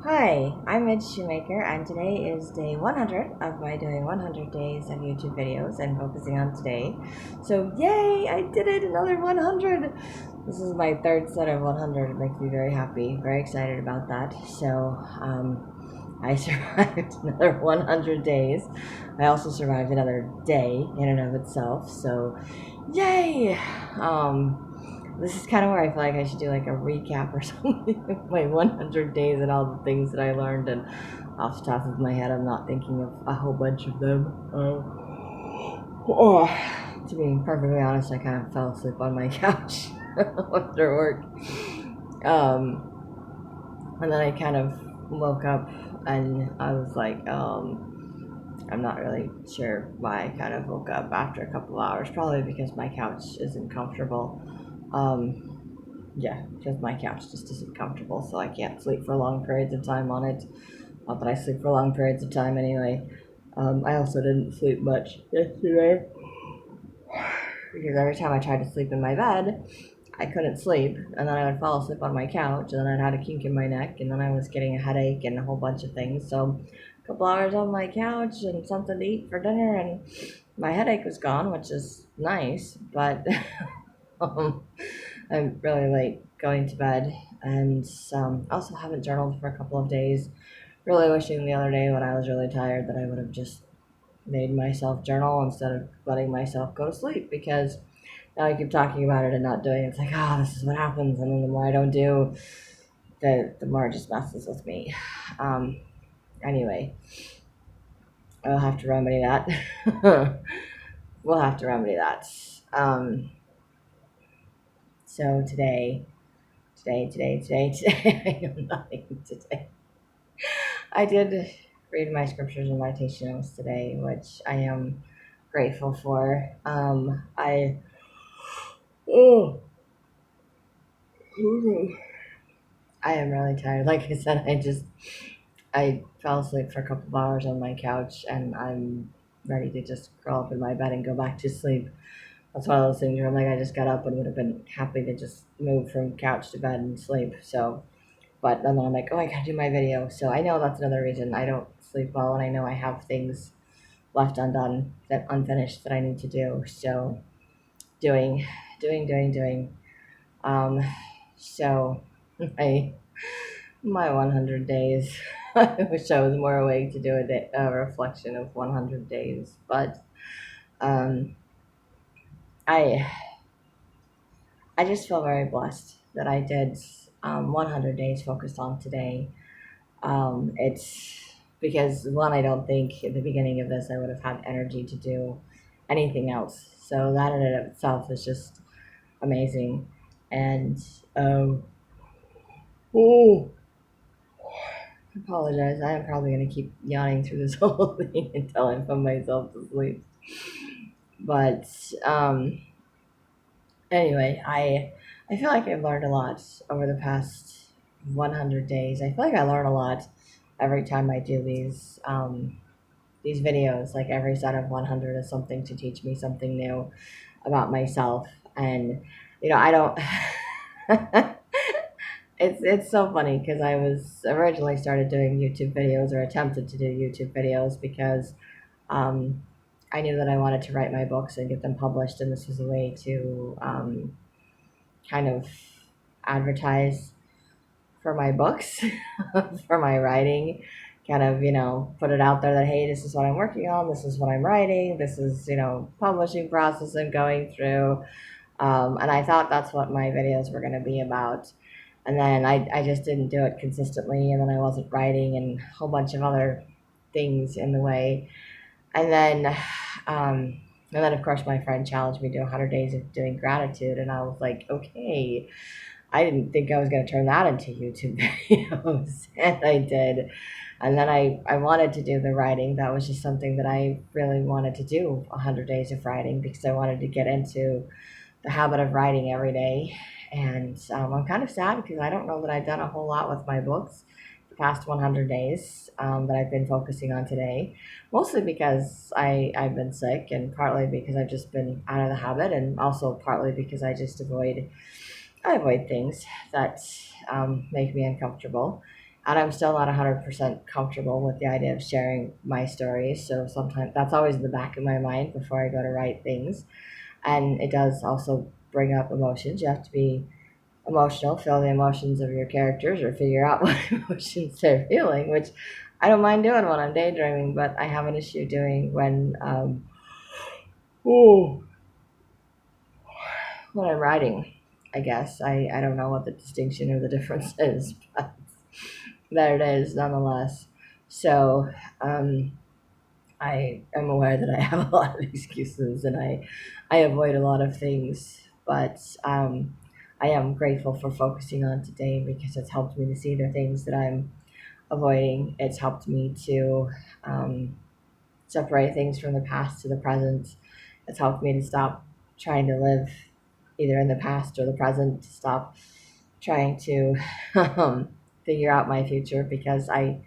Hi, I'm Midge Shoemaker, and today is day 100 of my doing 100 days of YouTube videos and focusing on today. So, yay! I did it! Another 100! This is my third set of 100. It makes me very happy, very excited about that. So, I survived another 100 days. I also survived another day in and of itself. So, yay! This is kind of where I feel like I should do like a recap or something of my 100 days and all the things that I learned. And off the top of my head, I'm not thinking of a whole bunch of them. To be perfectly honest, I kind of fell asleep on my couch after work. And then I kind of woke up and I was like, I'm not really sure why I kind of woke up after a couple of hours. Probably because my couch isn't comfortable. Yeah, because my couch just isn't comfortable, so I can't sleep for long periods of time on it. Not that I sleep for long periods of time anyway. I also didn't sleep much yesterday because every time I tried to sleep in my bed, I couldn't sleep, and then I would fall asleep on my couch, and then I'd had a kink in my neck, and then I was getting a headache and a whole bunch of things. So, a couple hours on my couch and something to eat for dinner, and my headache was gone, which is nice, but um, I'm really late going to bed, and I also haven't journaled for a couple of days. Really wishing the other day when I was really tired that I would have just made myself journal instead of letting myself go to sleep, because now I keep talking about it and not doing it. It's like, oh, this is what happens, and then the more I don't do, the more it just messes with me. Um, anyway, I'll have to remedy that. We'll have to remedy that. Um, so today, I know nothing today. I did read my scriptures and meditation notes today, which I am grateful for. Oh, I am really tired. Like I said, I fell asleep for a couple of hours on my couch, and I'm ready to just crawl up in my bed and go back to sleep. That's one of those things where I'm like, I just got up and would have been happy to just move from couch to bed and sleep. So, but then I'm like, oh, I gotta do my video. So I know that's another reason I don't sleep well, and I know I have things left undone, that unfinished, that I need to do. So doing, doing. Um, so I my 100 days. I wish I was more awake to do a reflection of 100 days, but um, I I just feel very blessed that I did 100 days focused on today. It's because one, I don't think at the beginning of this I would have had energy to do anything else. So that in and of itself is just amazing. And um, oh, I apologize. I am probably going to keep yawning through this whole thing until I put myself to sleep. But anyway, I feel like I've learned a lot over the past 100 days. I feel like I learn a lot every time I do these videos. Like every set of 100 is something to teach me something new about myself, and I don't. It's so funny because I was originally started doing YouTube videos, or attempted to do YouTube videos, because um, I knew that I wanted to write my books and get them published, and this was a way to kind of advertise for my books, for my writing, kind of, put it out there that, hey, this is what I'm working on, this is what I'm writing, this is, publishing process I'm going through. And I thought that's what my videos were going to be about. And then I just didn't do it consistently, and then I wasn't writing, and a whole bunch of other things in the way. And then, of course, my friend challenged me to 100 days of doing gratitude, and I was like, okay, I didn't think I was going to turn that into YouTube videos, and I did. And then I wanted to do the writing. That was just something that I really wanted to do, 100 days of writing, because I wanted to get into the habit of writing every day. And I'm kind of sad because I don't know that I've done a whole lot with my books the past 100 days, that I've been focusing on today. Mostly because I've been sick, and partly because I've just been out of the habit, and also partly because I avoid things that make me uncomfortable. And I'm still not 100% comfortable with the idea of sharing my stories. So sometimes that's always in the back of my mind before I go to write things. And it does also bring up emotions. You have to be emotional, feel the emotions of your characters, or figure out what emotions they're feeling, which I don't mind doing when I'm daydreaming, but I have an issue doing oh, when I'm writing. I guess I don't know what the distinction or the difference is, but there it is nonetheless. So um, I am aware that I have a lot of excuses and I avoid a lot of things, but I am grateful for focusing on today because it's helped me to see the things that I'm avoiding. It's helped me to um, separate things from the past to the present. It's helped me to stop trying to live either in the past or the present, to stop trying to um, figure out my future because I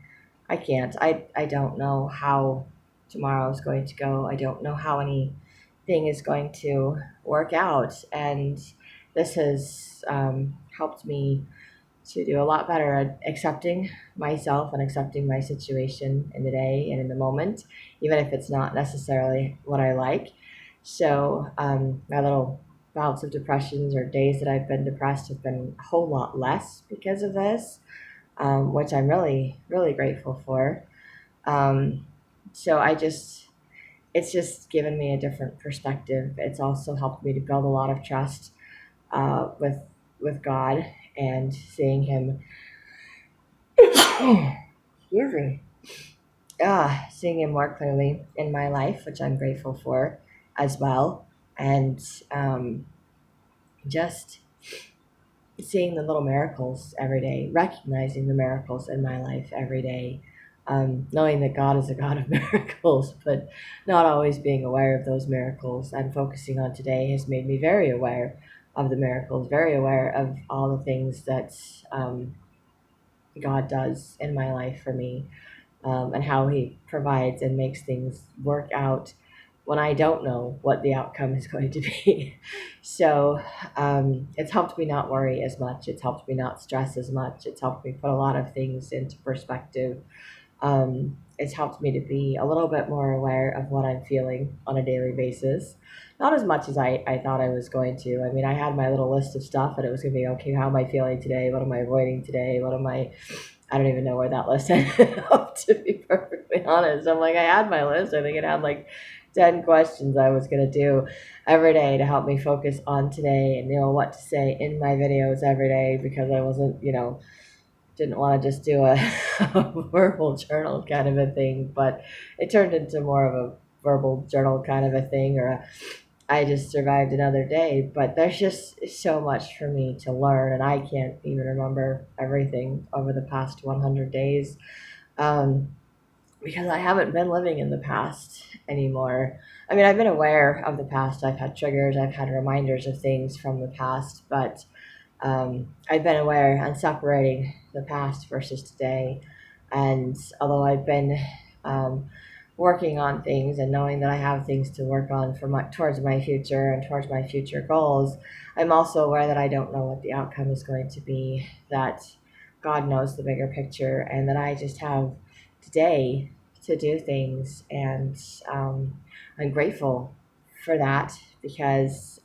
can't. I don't know how tomorrow is going to go. I don't know how anything is going to work out. And this has helped me to do a lot better at accepting myself and accepting my situation in the day and in the moment, even if it's not necessarily what I like. So my little bouts of depressions or days that I've been depressed have been a whole lot less because of this, which I'm really, really grateful for. Um, so it's just given me a different perspective. It's also helped me to build a lot of trust with God and seeing Him. Excuse me. Seeing Him more clearly in my life, which I'm grateful for as well, and um, just seeing the little miracles every day, recognizing the miracles in my life every day, knowing that God is a God of miracles, but not always being aware of those miracles and focusing on today has made me very aware of the miracles, very aware of all the things that God does in my life for me, and how He provides and makes things work out when I don't know what the outcome is going to be. So it's helped me not worry as much. It's helped me not stress as much. It's helped me put a lot of things into perspective. It's helped me to be a little bit more aware of what I'm feeling on a daily basis. Not as much as I thought I was going to. I mean, I had my little list of stuff and it was going to be okay, how am I feeling today? What am I avoiding today? I don't even know where that list ended up, to be perfectly honest. I'm like, I had my list. I think it had like 10 questions I was going to do every day to help me focus on today and, what to say in my videos every day because I wasn't, didn't want to just do a, a verbal journal kind of a thing, but it turned into more of a verbal journal kind of a thing, or I just survived another day. But there's just so much for me to learn, and I can't even remember everything over the past 100 days, um, because I haven't been living in the past anymore. I mean, I've been aware of the past. I've had triggers, I've had reminders of things from the past, but I've been aware and separating the past versus today. And although I've been um, working on things and knowing that I have things to work on for towards my future and towards my future goals, I'm also aware that I don't know what the outcome is going to be, that God knows the bigger picture, and that I just have today to do things. And I'm grateful for that because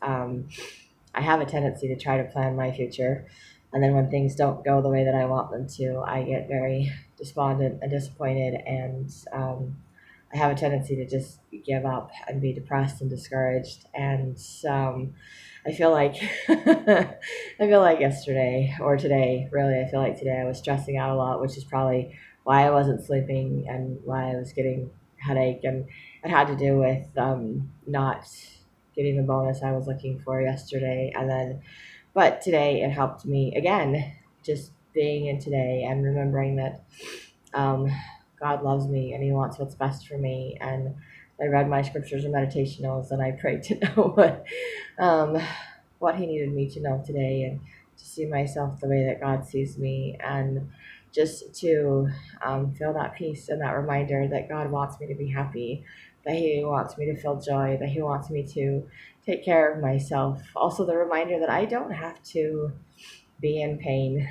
I have a tendency to try to plan my future. And then when things don't go the way that I want them to, I get very despondent and disappointed. And I have a tendency to just give up and be depressed and discouraged. And I feel like I feel like yesterday or today, really, I feel like today I was stressing out a lot, which is probably why I wasn't sleeping and why I was getting headache, and it had to do with not getting the bonus I was looking for yesterday. And then, but today it helped me again, just being in today and remembering that um, God loves me and He wants what's best for me. And I read my scriptures and meditation notes, and I prayed to know um, what He needed me to know today, and to see myself the way that God sees me, and just to feel that peace and that reminder that God wants me to be happy, that He wants me to feel joy, that He wants me to take care of myself. Also, the reminder that I don't have to be in pain.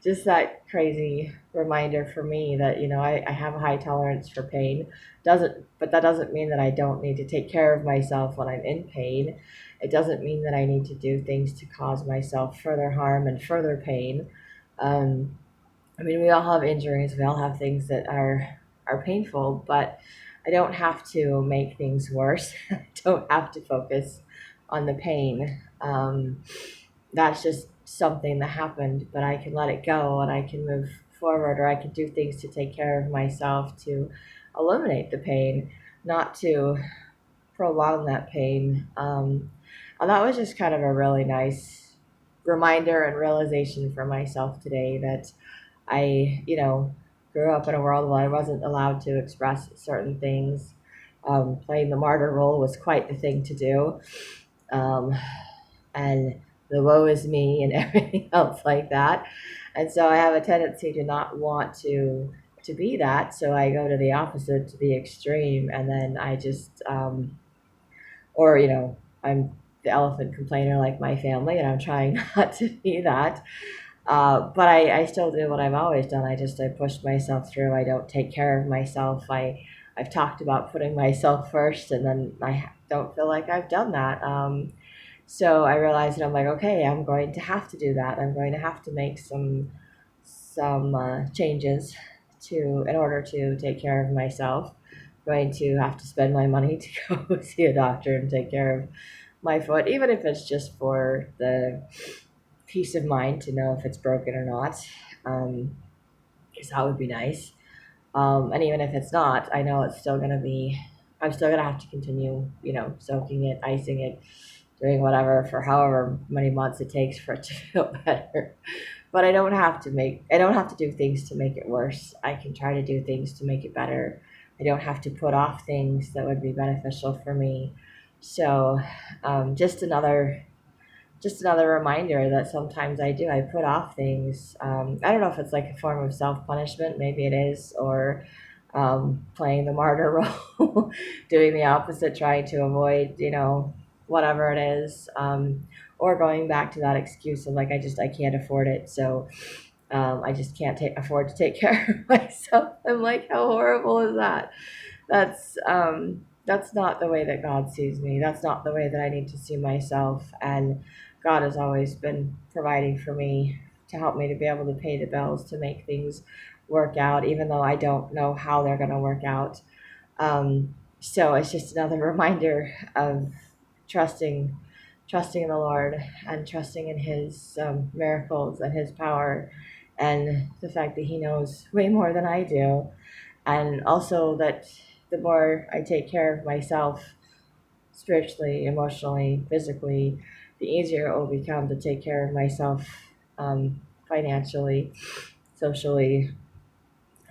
Just that crazy reminder for me that, I have a high tolerance for pain. But that doesn't mean that I don't need to take care of myself when I'm in pain. It doesn't mean that I need to do things to cause myself further harm and further pain. Um, we all have injuries. We all have things that are painful, but I don't have to make things worse. I don't have to focus on the pain. That's just something that happened, but I can let it go and I can move forward, or I can do things to take care of myself to eliminate the pain, not to prolong that pain. And that was just kind of a really nice reminder and realization for myself today that I, grew up in a world where I wasn't allowed to express certain things. Playing the martyr role was quite the thing to do. Um, and the woe is me and everything else like that. And so I have a tendency to not want to be that. So I go to the opposite, to the extreme, and then I just or I'm the elephant complainer like my family, and I'm trying not to be that. But I still do what I've always done. I push myself through. I don't take care of myself. I've talked about putting myself first, and then I don't feel like I've done that. So I realized that I'm like, okay, I'm going to have to do that. I'm going to have to make some changes in order to take care of myself. I'm going to have to spend my money to go see a doctor and take care of my foot, even if it's just for the peace of mind to know if it's broken or not, because that would be nice. And even if it's not, I know I'm still going to have to continue, soaking it, icing it, doing whatever for however many months it takes for it to feel better. But I don't have to do things to make it worse. I can try to do things to make it better. I don't have to put off things that would be beneficial for me. So, just another reminder that sometimes I put off things. I don't know if it's like a form of self-punishment, maybe it is, or playing the martyr role, doing the opposite, trying to avoid, whatever it is, or going back to that excuse of like, I can't afford it. So I just can't afford to take care of myself. I'm like, how horrible is that? That's not the way that God sees me. That's not the way that I need to see myself. And God has always been providing for me to help me to be able to pay the bills, to make things work out, even though I don't know how they're going to work out. So it's just another reminder of trusting, trusting in the Lord and trusting in His miracles and His power, and the fact that He knows way more than I do, and also that the more I take care of myself spiritually, emotionally, physically, the easier it will become to take care of myself financially, socially,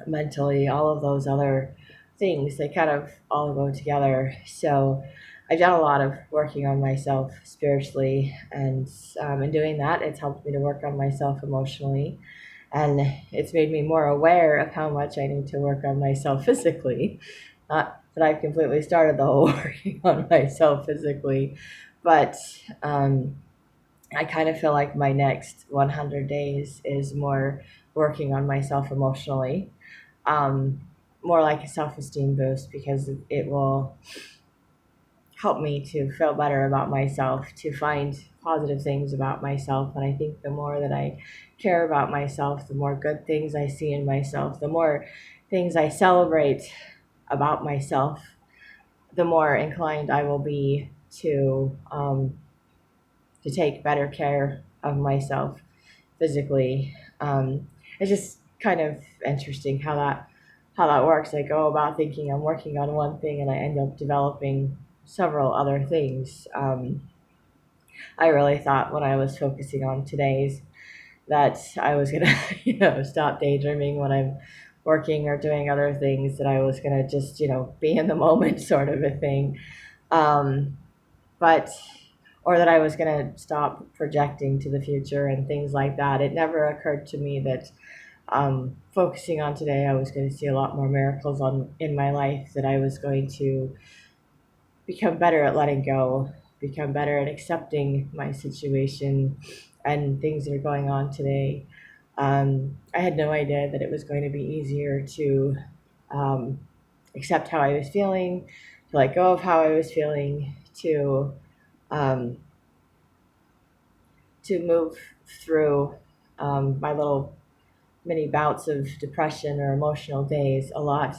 mentally, all of those other things. They kind of all go together. So I've done a lot of working on myself spiritually, and in doing that, it's helped me to work on myself emotionally. And it's made me more aware of how much I need to work on myself physically. Not that I've completely started the whole working on myself physically, but I kind of feel like my next 100 days is more working on myself emotionally, um, more like a self-esteem boost, because it will help me to feel better about myself, to find positive things about myself. And I think the more that I care about myself, the more good things I see in myself, the more things I celebrate about myself, the more inclined I will be to take better care of myself physically. It's just kind of interesting how that works. I go about thinking I'm working on one thing, and I end up developing several other things. I really thought when I was focusing on today's that I was gonna, stop daydreaming when I'm working or doing other things, that I was gonna just, be in the moment, sort of a thing. Um, but or that I was gonna stop projecting to the future and things like that. It never occurred to me that focusing on today, I was going to see a lot more miracles in my life, that I was going to become better at letting go, become better at accepting my situation, and things that are going on today. I had no idea that it was going to be easier to um, accept how I was feeling, to let go of how I was feeling, um, to move through my little many bouts of depression or emotional days a lot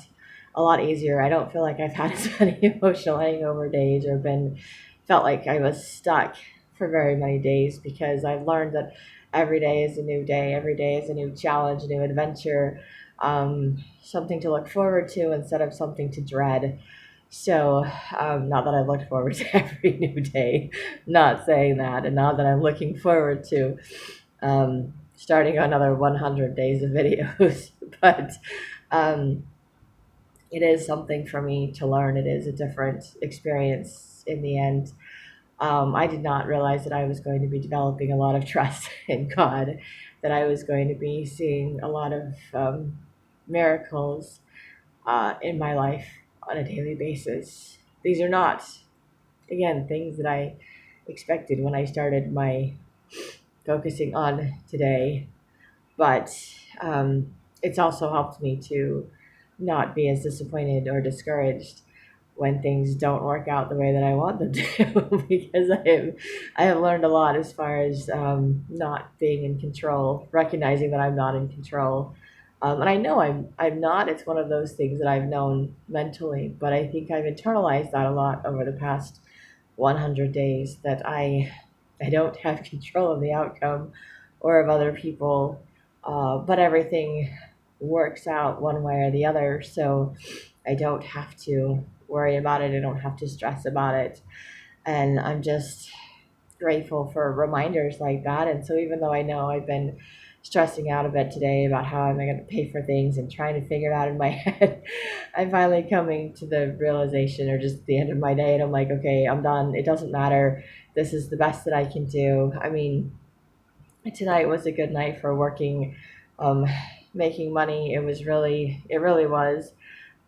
easier. I don't feel like I've had as many emotional hangover days or been felt like I was stuck for very many days, because I've learned that every day is a new day, every day is a new challenge, a new adventure, something to look forward to instead of something to dread. So, not that I look forward to every new day, not saying that, and not that I'm looking forward to starting another 100 days of videos, but um, it is something for me to learn. It is a different experience in the end. I did not realize that I was going to be developing a lot of trust in God, that I was going to be seeing a lot of miracles in my life on a daily basis. These are not, again, things that I expected when I started my focusing on today, but it's also helped me to not be as disappointed or discouraged when things don't work out the way that I want them to, because I have learned a lot as far as not being in control, recognizing that I'm not in control. And I know I'm not. It's one of those things that I've known mentally, but I think I've internalized that a lot over the past 100 days, that I don't have control of the outcome or of other people, but everything works out one way or the other. So I don't have to worry about it. I don't have to stress about it. And I'm just grateful for reminders like that. And so even though I know I've been stressing out a bit today about how am I going to pay for things and trying to figure it out in my head, I'm finally coming to the realization, or just the end of my day, and I'm like, okay, I'm done. It doesn't matter. This is the best that I can do. I mean, tonight was a good night for working, um, making money. It really was.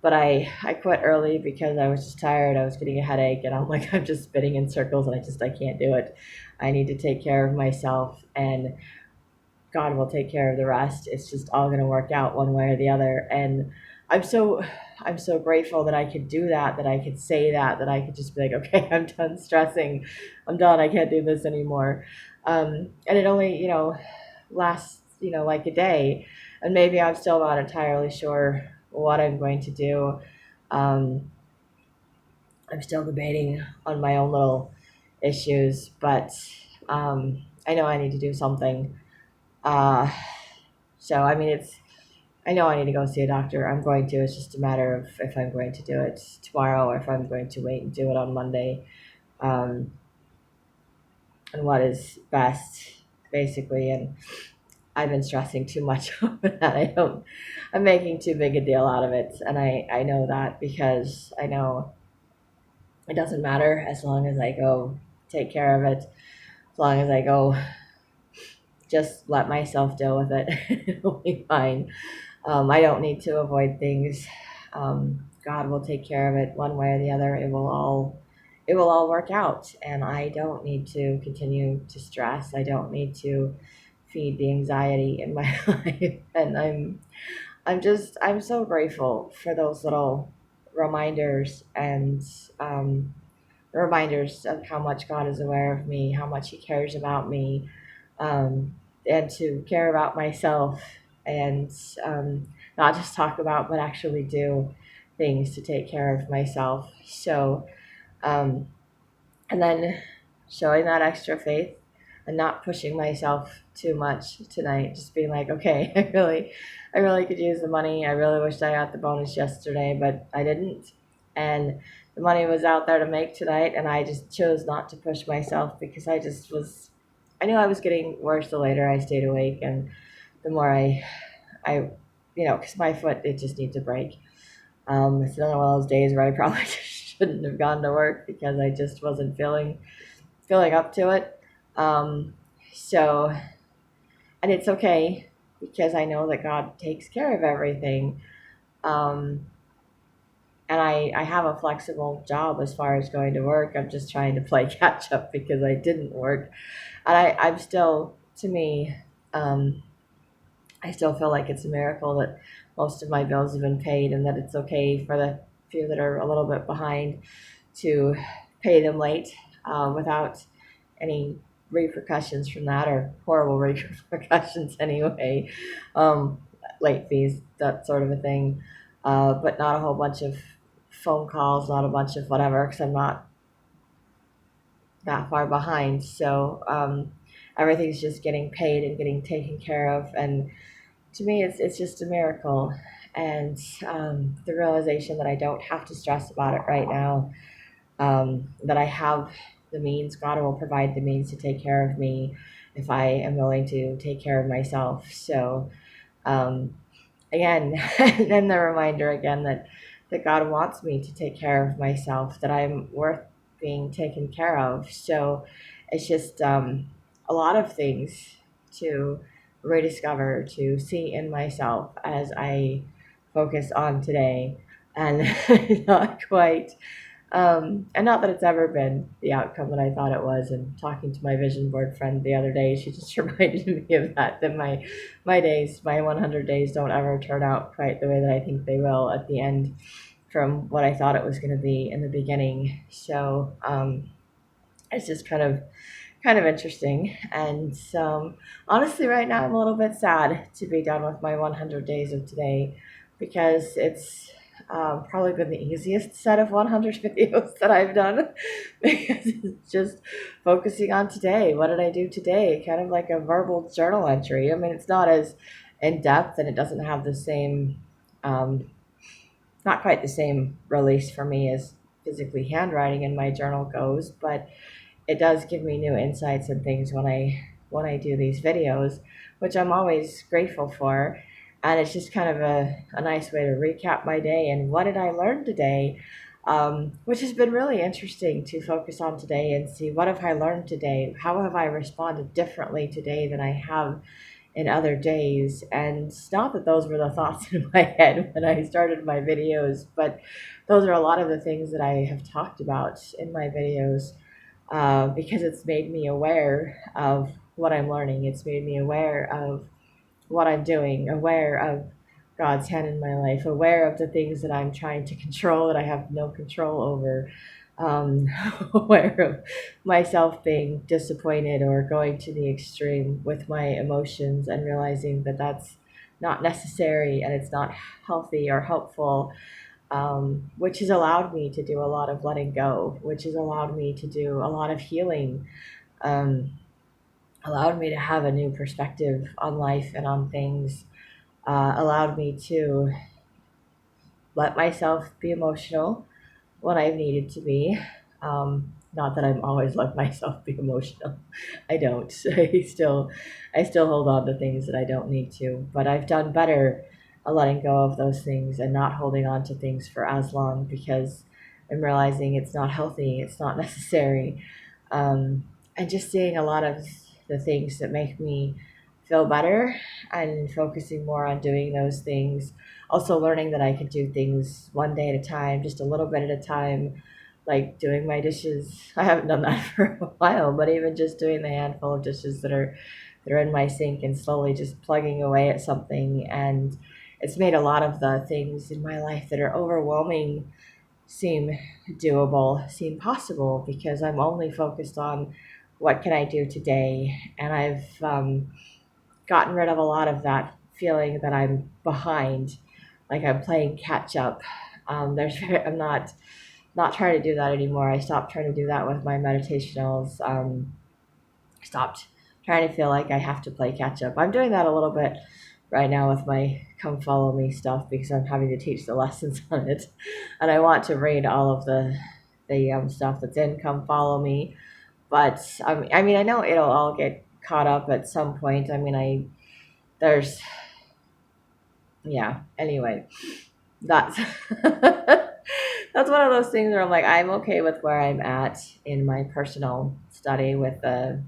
But I quit early because I was just tired. I was getting a headache, and I'm like, I'm just spinning in circles, and I can't do it. I need to take care of myself, and God will take care of the rest. It's just all going to work out one way or the other. And I'm so I'm so grateful that I could do that, that I could say that, that I could just be like, okay, I'm done stressing. I'm done. I can't do this anymore. And it only, lasts, like a day. And maybe I'm still not entirely sure what I'm going to do. Um, I'm still debating on my own little issues, but I know I need to do something. Uh, so, I mean, I know I need to go see a doctor. I'm going to. It's just a matter of if I'm going to do it tomorrow or if I'm going to wait and do it on Monday, um, and what is best, basically. And I've been stressing too much over that. I'm making too big a deal out of it. And I know that, because I know it doesn't matter as long as I go take care of it, as long as I go just let myself deal with it, it'll be fine. I don't need to avoid things. God will take care of it one way or the other. It will all work out, and I don't need to continue to stress. I don't need to feed the anxiety in my life, and I'm so grateful for those little reminders, and reminders of how much God is aware of me, how much He cares about me, um, and to care about myself, and not just talk about, but actually do things to take care of myself. So, um, and then showing that extra faith and not pushing myself too much tonight, just being like, okay, I really could use the money. I really wished I got the bonus yesterday, but I didn't. And the money was out there to make tonight, and I just chose not to push myself, because I knew I was getting worse the later I stayed awake, and the more I, because my foot, it just needs a break. It's another one of those days where I probably just shouldn't have gone to work, because I just wasn't feeling up to it. Um, so, and it's okay, because I know that God takes care of everything. Um, and I have a flexible job as far as going to work. I'm just trying to play catch up because I didn't work. And I'm still to me, um, I still feel like it's a miracle that most of my bills have been paid, and that it's okay for the few that are a little bit behind to pay them late, without any repercussions from that, or horrible repercussions anyway. Um, Late fees, that sort of a thing. But not a whole bunch of phone calls, not a bunch of whatever, because I'm not that far behind. So everything's just getting paid and getting taken care of. And to me, it's just a miracle. And the realization that I don't have to stress about it right now, that I have the means, God will provide the means to take care of me if I am willing to take care of myself. So, um, again, and then the reminder again that God wants me to take care of myself, that I'm worth being taken care of. So it's just a lot of things to rediscover, to see in myself as I focus on today, and not quite and not that it's ever been the outcome that I thought it was. And talking to my vision board friend the other day, she just reminded me of that my days, my 100 days don't ever turn out quite the way that I think they will at the end from what I thought it was going to be in the beginning. So it's just kind of interesting. And honestly, right now I'm a little bit sad to be done with my 100 days of today, because it's probably been the easiest set of 100 videos that I've done because it's just focusing on today. What did I do today? Kind of like a verbal journal entry. I mean, it's not as in depth, and it doesn't have the same, um, not quite the same release for me as physically handwriting in my journal goes, but it does give me new insights and things when I do these videos, which I'm always grateful for. And it's just kind of a nice way to recap my day and what did I learn today, which has been really interesting to focus on today and see what have I learned today, how have I responded differently today than I have in other days. And it's not that those were the thoughts in my head when I started my videos, but those are a lot of the things that I have talked about in my videos, because it's made me aware of what I'm learning. It's made me aware of what I'm doing, aware of God's hand in my life, aware of the things that I'm trying to control that I have no control over, um, aware of myself being disappointed or going to the extreme with my emotions, and realizing that that's not necessary and it's not healthy or helpful, which has allowed me to do a lot of letting go, which has allowed me to do a lot of healing, um, allowed me to have a new perspective on life and on things, allowed me to let myself be emotional when I've needed to be. Not that I'm always let myself be emotional. I don't. I still hold on to things that I don't need to. But I've done better at letting go of those things and not holding on to things for as long, because I'm realizing it's not healthy. It's not necessary. Um, and just seeing a lot of the things that make me feel better and focusing more on doing those things. Also learning that I could do things one day at a time, just a little bit at a time, like doing my dishes. I haven't done that for a while, but even just doing the handful of dishes that are in my sink, and slowly just plugging away at something. And it's made a lot of the things in my life that are overwhelming seem doable, seem possible, because I'm only focused on what can I do today. And I've gotten rid of a lot of that feeling that I'm behind, like I'm playing catch up. I'm not trying to do that anymore. I stopped trying to do that with my meditationals. Stopped trying to feel like I have to play catch up. I'm doing that a little bit right now with my Come Follow Me stuff, because I'm having to teach the lessons on it, and I want to read all of the stuff that's in Come Follow Me. But I mean, I know it'll all get caught up at some point. I mean, there's yeah. Anyway, that's that's one of those things where I'm like, I'm okay with where I'm at in my personal study with the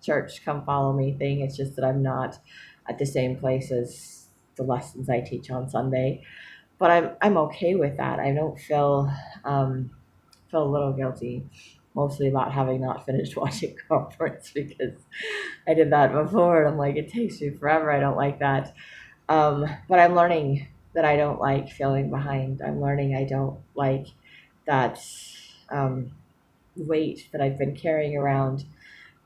church Come Follow Me thing. It's just that I'm not at the same place as the lessons I teach on Sunday. But I'm okay with that. I don't feel a little guilty. mostly about having not finished watching Conference because I did that before and I'm like, it takes me forever. I don't like that. But I'm learning that I don't like feeling behind. I'm learning I don't like that um, weight that I've been carrying around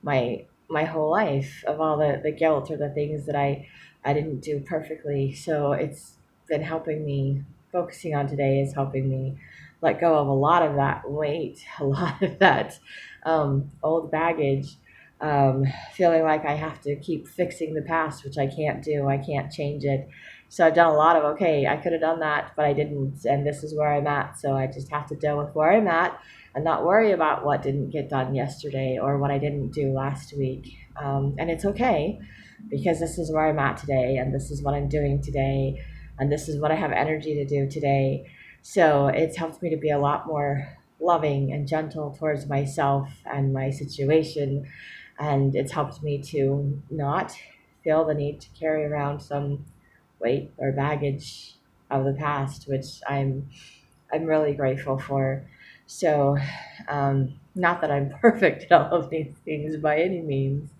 my whole life of all the guilt or the things that I didn't do perfectly. So it's been helping me, focusing on today is helping me let go of a lot of that weight, a lot of that old baggage, feeling like I have to keep fixing the past, which I can't do. I can't change it. So I've done a lot of, okay, I could have done that, but I didn't. And this is where I'm at. So I just have to deal with where I'm at and not worry about what didn't get done yesterday or what I didn't do last week. And it's okay because this is where I'm at today and this is what I'm doing today and this is what I have energy to do today. So it's helped me to be a lot more loving and gentle towards myself and my situation. And it's helped me to not feel the need to carry around some weight or baggage of the past, which I'm really grateful for. So, not that I'm perfect at all of these things by any means,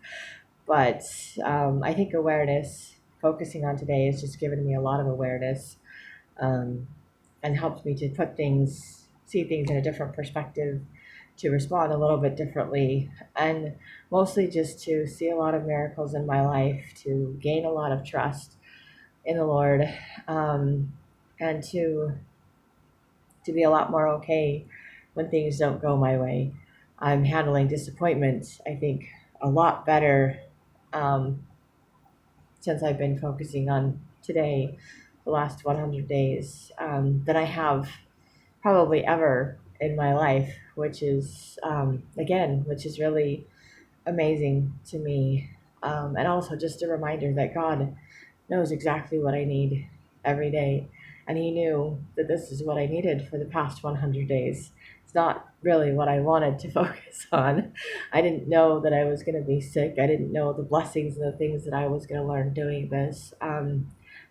but I think awareness, focusing on today, has just given me a lot of awareness, um, and helped me to see things in a different perspective, to respond a little bit differently, and mostly just to see a lot of miracles in my life, to gain a lot of trust in the Lord, and to be a lot more okay when things don't go my way. I'm handling disappointment, I think, a lot better um, since I've been focusing on today, the last 100 days, than I have probably ever in my life, which is, again, which is really amazing to me. And also just a reminder that God knows exactly what I need every day. And He knew that this is what I needed for the past 100 days. It's not really what I wanted to focus on. I didn't know that I was going to be sick. I didn't know the blessings and the things that I was going to learn doing this.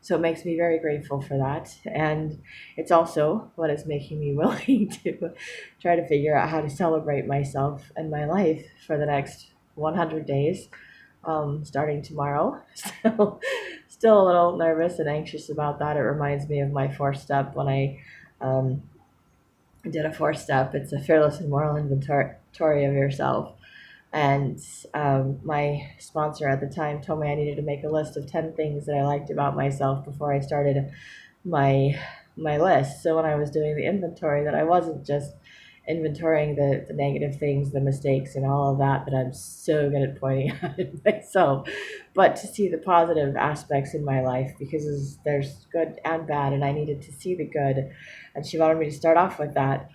So it makes me very grateful for that. And it's also what is making me willing to try to figure out how to celebrate myself and my life for the next 100 days, starting tomorrow. So, still a little nervous and anxious about that. It reminds me of my 4 step when I um, did a 4 step. It's a fearless and moral inventory of yourself. And my sponsor at the time told me I needed to make a list of 10 things that I liked about myself before I started my my list. So when I was doing the inventory, that I wasn't just inventorying the negative things, the mistakes, and all of that I'm so good at pointing out in myself, but to see the positive aspects in my life because there's good and bad, and I needed to see the good, and she wanted me to start off with that.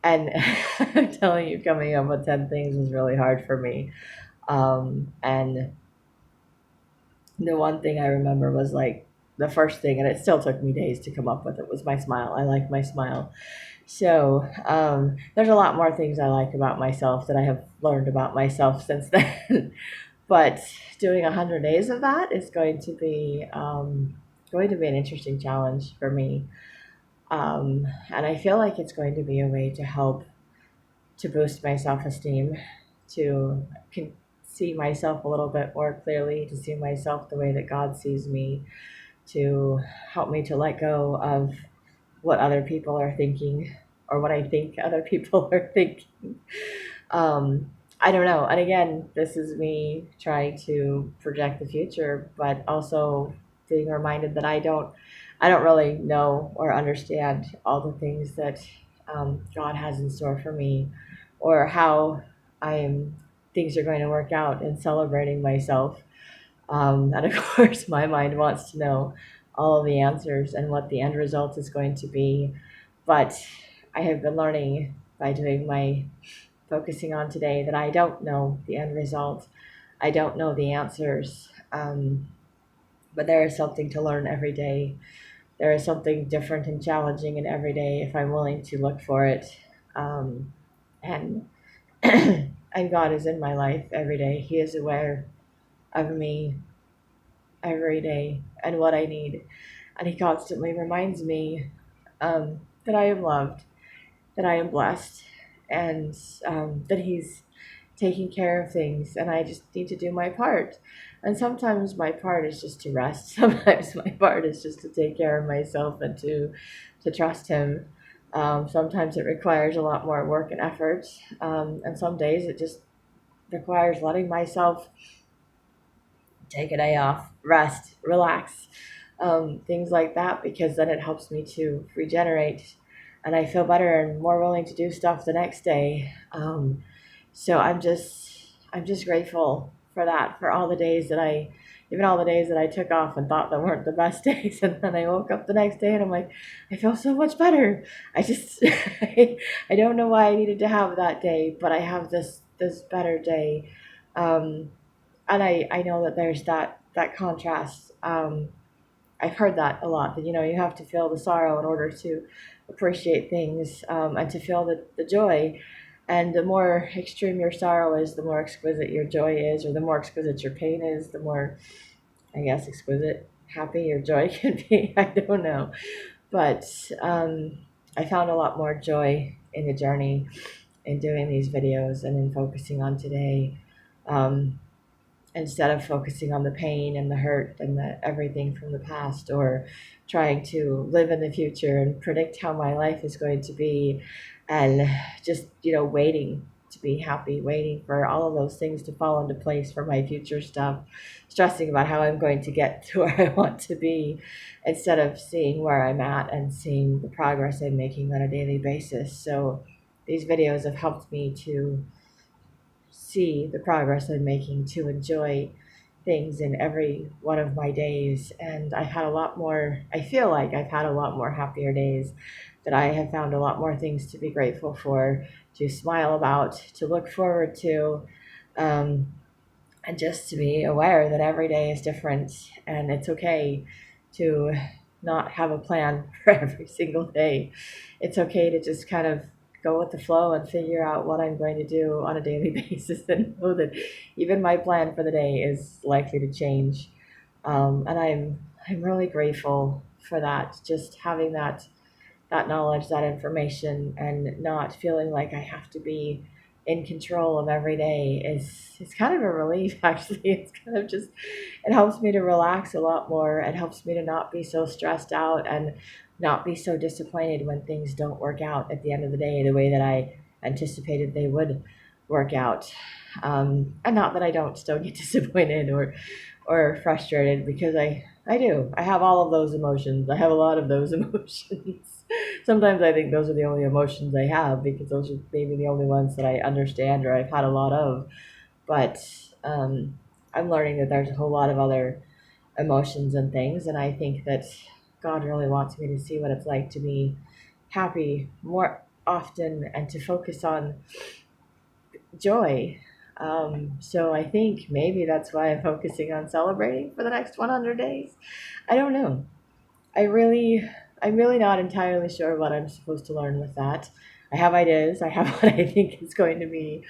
And I'm telling you, coming up with 10 things was really hard for me. And the one thing I remember was like the first thing, and it still took me days to come up with it, was my smile. I like my smile. So there's a lot more things I like about myself that I have learned about myself since then. But doing 100 days of that is going to be an interesting challenge for me. And I feel like it's going to be a way to help to boost my self esteem, to see myself a little bit more clearly, to see myself the way that God sees me, to help me to let go of what other people are thinking or what I think other people are thinking. I don't know. And again, this is me trying to project the future, but also being reminded that I don't really know or understand all the things that God has in store for me, or how I am things are going to work out, and celebrating myself. And of course, my mind wants to know all of the answers and what the end result is going to be. But I have been learning by doing my focusing on today that I don't know the end result. I don't know the answers. But there is something to learn every day. There is something different and challenging in every day if I'm willing to look for it. Um, and and God is in my life every day. He is aware of me every day and what I need. And He constantly reminds me that I am loved, that I am blessed, and that he's taking care of things, and I just need to do my part. And sometimes my part is just to rest. Sometimes my part is just to take care of myself and to trust him. Sometimes it requires a lot more work and effort, and some days it just requires letting myself take a day off, rest, relax, things like that, because then it helps me to regenerate and I feel better and more willing to do stuff the next day. So I'm just grateful for that, for all the days that even all the days that I took off and thought that weren't the best days, and then I woke up the next day and I'm like, I feel so much better. I just I don't know why I needed to have that day, but I have this better day. Um, and I know that there's that contrast. I've heard that a lot, that you have to feel the sorrow in order to appreciate things, and to feel the joy. And the more extreme your sorrow is, the more exquisite your joy is, or the more exquisite your pain is, the more, I guess, exquisite happy your joy can be. I don't know, but I found a lot more joy in the journey, in doing these videos and in focusing on today. Um, Instead of focusing on the pain and the hurt and the everything from the past, or trying to live in the future and predict how my life is going to be, and just waiting to be happy, waiting for all of those things to fall into place for my future stuff, stressing about how I'm going to get to where I want to be, instead of seeing where I'm at and seeing the progress I'm making on a daily basis. So these videos have helped me to see the progress I'm making, to enjoy things in every one of my days. And I feel like I've had a lot more happier days, that I have found a lot more things to be grateful for, to smile about, to look forward to, um, and just to be aware that every day is different, and it's okay to not have a plan for every single day. It's okay to just kind of go with the flow and figure out what I'm going to do on a daily basis, and know that even my plan for the day is likely to change. And I'm really grateful for that. Just having that knowledge, that information, and not feeling like I have to be in control of every day is it's kind of a relief. Actually, it's kind of just, it helps me to relax a lot more. It helps me to not be so stressed out and not be so disappointed when things don't work out at the end of the day the way that I anticipated they would work out. And not that I don't still get disappointed or frustrated, because I do. I have all of those emotions. I have a lot of those emotions. Sometimes I think those are the only emotions I have, because those are maybe the only ones that I understand or I've had a lot of. But um, I'm learning that there's a whole lot of other emotions and things, and I think that God really wants me to see what it's like to be happy more often and to focus on joy. So I think maybe that's why I'm focusing on celebrating for the next 100 days. I don't know. I really, I'm really not entirely sure what I'm supposed to learn with that. I have ideas. I have what I think is going to be